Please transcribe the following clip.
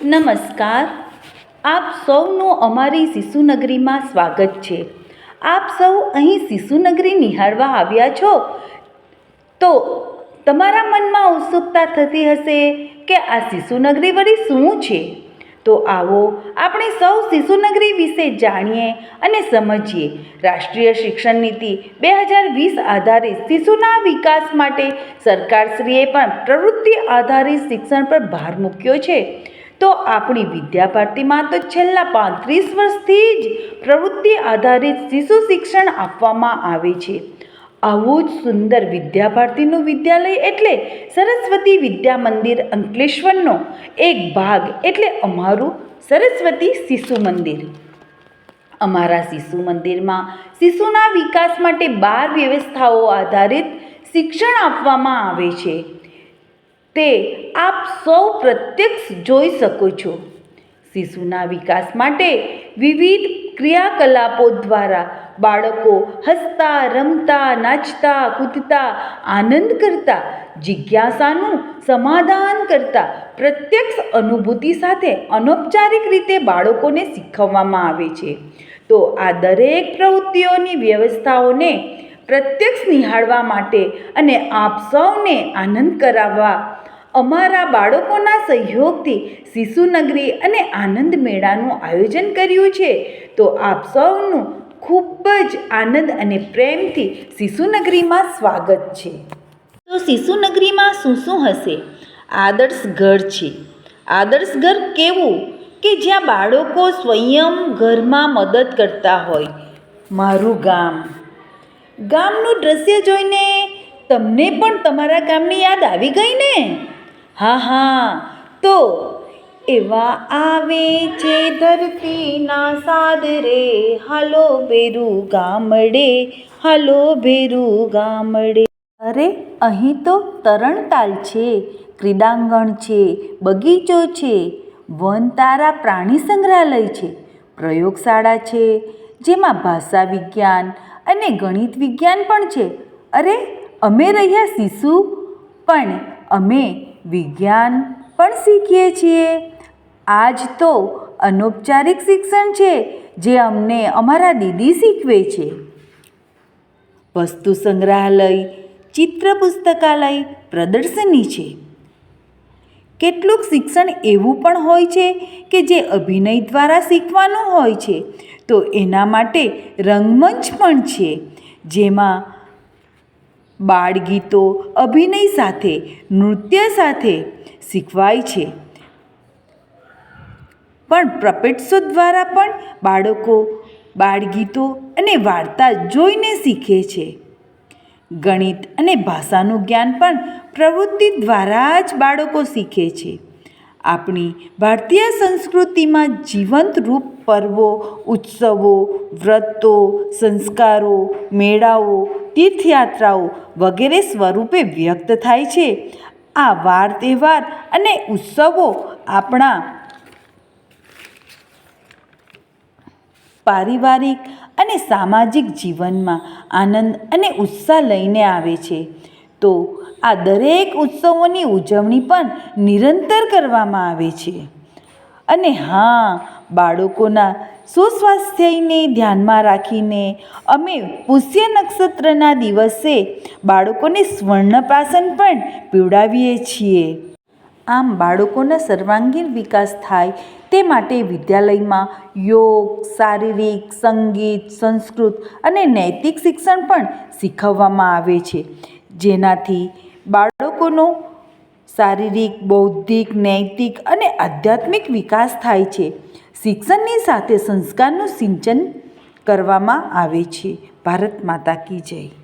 નમસ્કાર. આપ સૌનું અમારી શિશુનગરીમાં સ્વાગત છે. આપ સૌ અહીં શિશુનગરી નિહાળવા આવ્યા છો તો તમારા મનમાં ઉત્સુકતા થતી હશે કે આ શિશુનગરી વળી શું છે. તો આવો આપણે સૌ શિશુનગરી વિશે જાણીએ અને સમજીએ. રાષ્ટ્રીય શિક્ષણ નીતિ 2020 આધારિત શિશુના વિકાસ માટે સરકારશ્રીએ પણ પ્રવૃત્તિ આધારિત શિક્ષણ પર ભાર મૂક્યો છે. તો આપણી વિદ્યાભારતીમાં તો છેલ્લા 35 વર્ષથી જ પ્રવૃત્તિ આધારિત શિશુ શિક્ષણ આપવામાં આવે છે. આવું જ સુંદર વિદ્યાભારતીનું વિદ્યાલય એટલે સરસ્વતી વિદ્યા મંદિર અંકલેશ્વરનો એક ભાગ એટલે અમારું સરસ્વતી શિશુ મંદિર. અમારા શિશુ મંદિરમાં શિશુના વિકાસ માટે 12 વ્યવસ્થાઓ આધારિત શિક્ષણ આપવામાં આવે છે. તે આપ સૌ પ્રત્યક્ષ જોઈ શકો છો. શિશુના વિકાસ માટે વિવિધ ક્રિયાકલાપો દ્વારા બાળકો હસતા, રમતા, નાચતા, કૂદતા, આનંદ કરતા, જિજ્ઞાસાનું સમાધાન કરતા, પ્રત્યક્ષ અનુભૂતિ સાથે અનૌપચારિક રીતે બાળકોને શીખવવામાં આવે છે. તો આ દરેક પ્રવૃત્તિઓની વ્યવસ્થાઓને પ્રત્યક્ષ નિહાળવા માટે અને આપ સૌને આનંદ કરાવવા અમારા બાળકોના સહયોગથી શિશુનગરી અને આનંદ મેળાનું આયોજન કર્યું છે. તો આપ સૌનું ખૂબ જ આનંદ અને પ્રેમથી શિશુનગરીમાં સ્વાગત છે. તો શિશુનગરીમાં શું શું હશે? આદર્શ ઘર છે. આદર્શ ઘર કેવું કે જ્યાં બાળકો સ્વયં ઘરમાં મદદ કરતા હોય. મારું ગામ. ગામનું દ્રશ્ય જોઈને તમને પણ તમારા ગામની યાદ આવી ગઈ ને? હા, તો એવા આવે છે ધરતીના સાદરે, હાલો બેરું ગામડે, હાલો બેરું ગામડે. અરે અહીં તો તરણતાલ છે, ક્રીડાંગણ છે, બગીચો છે, વનતારા પ્રાણી સંગ્રહાલય છે, પ્રયોગશાળા છે જેમાં ભાષા વિજ્ઞાન અને ગણિત વિજ્ઞાન પણ છે. અરે અમે રહ્યા શિશુ પણ અમે વિજ્ઞાન પણ શીખીએ છીએ. આ જ તો અનૌપચારિક શિક્ષણ છે જે અમને અમારા દીદી શીખવે છે. વસ્તુ સંગ્રહાલય, ચિત્ર પુસ્તકાલય, પ્રદર્શની છે. કેટલુંક શિક્ષણ એવું પણ હોય છે કે જે અભિનય દ્વારા શીખવાનું હોય છે. તો એના માટે રંગમંચ પણ છે જેમાં બાળગીતો અભિનય સાથે, નૃત્ય સાથે શીખવાય છે. પણ પપેટ શો દ્વારા પણ બાળકો બાળગીતો અને વાર્તા જોઈને શીખે છે. ગણિત અને ભાષાનું જ્ઞાન પણ પ્રવૃત્તિ દ્વારા જ બાળકો શીખે છે. આપણી ભારતીય સંસ્કૃતિમાં જીવંત રૂપ પર્વો, ઉત્સવો, વ્રતો, સંસ્કારો, મેળાઓ, તીર્થયાત્રાઓ વગેરે સ્વરૂપે વ્યક્ત થાય છે. આ વાર તહેવાર અને ઉત્સવો આપણા પારિવારિક અને સામાજિક જીવનમાં આનંદ અને ઉત્સાહ લઈને આવે છે. તો આ દરેક ઉત્સવોની ઉજવણી પણ નિરંતર કરવામાં આવે છે. અને હા, બાળકોના સુસ્વાસ્થ્યને ધ્યાનમાં રાખીને અમે પુષ્ય નક્ષત્રના દિવસે બાળકોને સ્વર્ણપ્રાશન પણ પીવડાવીએ છીએ. આમ બાળકોના સર્વાંગીણ વિકાસ થાય તે માટે વિદ્યાલયમાં યોગ, શારીરિક, સંગીત, સંસ્કૃત અને નૈતિક શિક્ષણ પણ શીખવવામાં આવે છે. જેનાથી બાળકોનો શારીરિક, બૌદ્ધિક, નૈતિક અને આધ્યાત્મિક વિકાસ થાય છે. શિક્ષણની સાથે સંસ્કારનું સિંચન કરવામાં આવે છે. ભારત માતા કી જય.